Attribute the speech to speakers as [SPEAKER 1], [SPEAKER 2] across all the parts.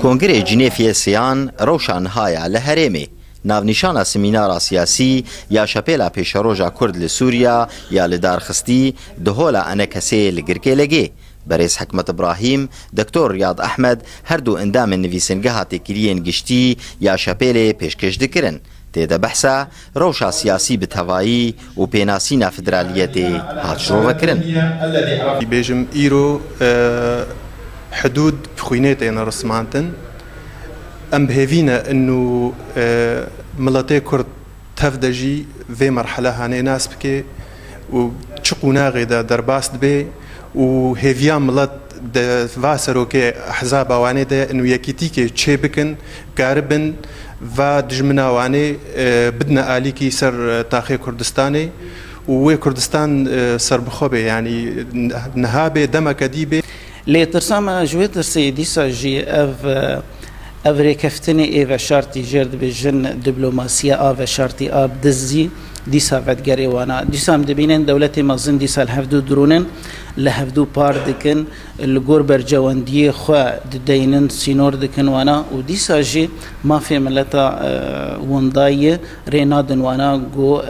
[SPEAKER 1] کنگره جنیفی سیان روشان هایا لهرمه ناونیشانا سمینارا سیاسی یا شپیلا پیشروجا کرد لسوریا یا لدارخستی دهولا انا کسی لگرکه لگه برئیس حکمت ابراهیم دکتور ریاض احمد هر دو اندام نویسنگاه تکرین گشتی یا شپیل پیشکش دکرن تیدا بحثا روشا سیاسی بتوایی و پیناسینا فدرالیت هاتشرو وکرن
[SPEAKER 2] بیجم ایرو حدود بخوينيتين رسمانتن ام بهيفينا انه ملاتي كرد تفدجي في مرحله هاني ناس بكي وتشقونا غيدا درباست بي وهيفيا ملات د فاسرو كي احزاب واني ده انه يكيتيكي تشيبكن قاربن و دجمنا واني بدنا اليكي سر تاخي كردستاني و كردستان سر بخوبه يعني نهابه دمك ديبه
[SPEAKER 3] لي ترسام جويتر سيديسا جي افري كفتني ايفا شارتي جرد بجن دبلوماسيا اف شارتي اب دزي ديسا فدغري وانا ديسا مدبينن دولتي مازن ديسا الهفدو درونن لهفدو باردكن الغور برجواندي خو ددينن سينور دكن وانا وديسا جي ما في ملتا ونداي رينادن وانا جو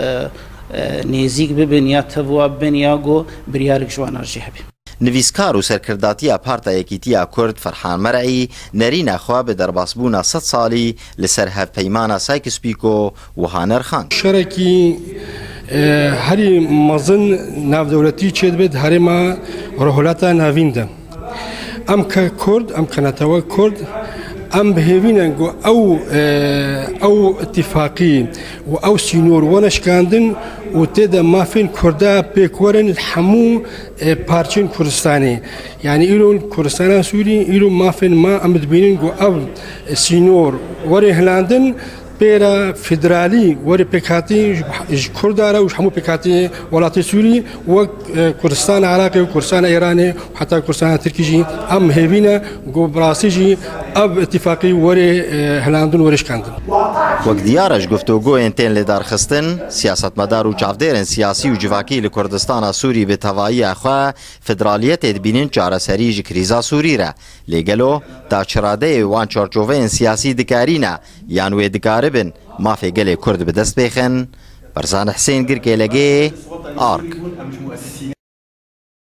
[SPEAKER 3] نيزيك ببن يا تبوا بن يا جو بريارك جوانا جيبي
[SPEAKER 1] نویسکار و سرکرداتیا پارتا یکیتیا کرد فرحان مرعی نرین خواب درباسبونا 100 سالی لسر هف پیمانا سایکس پیکو و هانر خان
[SPEAKER 4] شرکی هری مزن ناو دولتی چید بید هری ما رهولاتا ناوینده ام که کرد ام کناتوا کرد ام بهوینن گو او اتفاقی و او سینور ونشکاندن و تدا ما فين كردا بيكورن الحمو بارچين كردستاني يعني إيرون كردستان سوري إيرون ما فين ما أمد بينن جو أو سينور وري هلاندن بيرا فدرالي وري بكاتي كردارا وش حمو بكاتي ولاتي سوري وكردستان عراقي وكردستان إيراني وحتى كردستان تركيجي أم هيفينا جو براسيجي أب اتفاقي وري هلاندن وريش كاندن
[SPEAKER 1] وقت دیارش گفتگو انتن لدار خستن سیاست مدار و چافدرن سیاسی و جواکی لکردستان سوری به توایی اخوا فدرالیت ادبینن چارەسەری ji کریزا سوری را لگلو تا چراده وان چارچوفین سیاسی دکارینا یان وی دکاربن مافی گل کرد به دست بخن برزان حسین گرگلگی آرک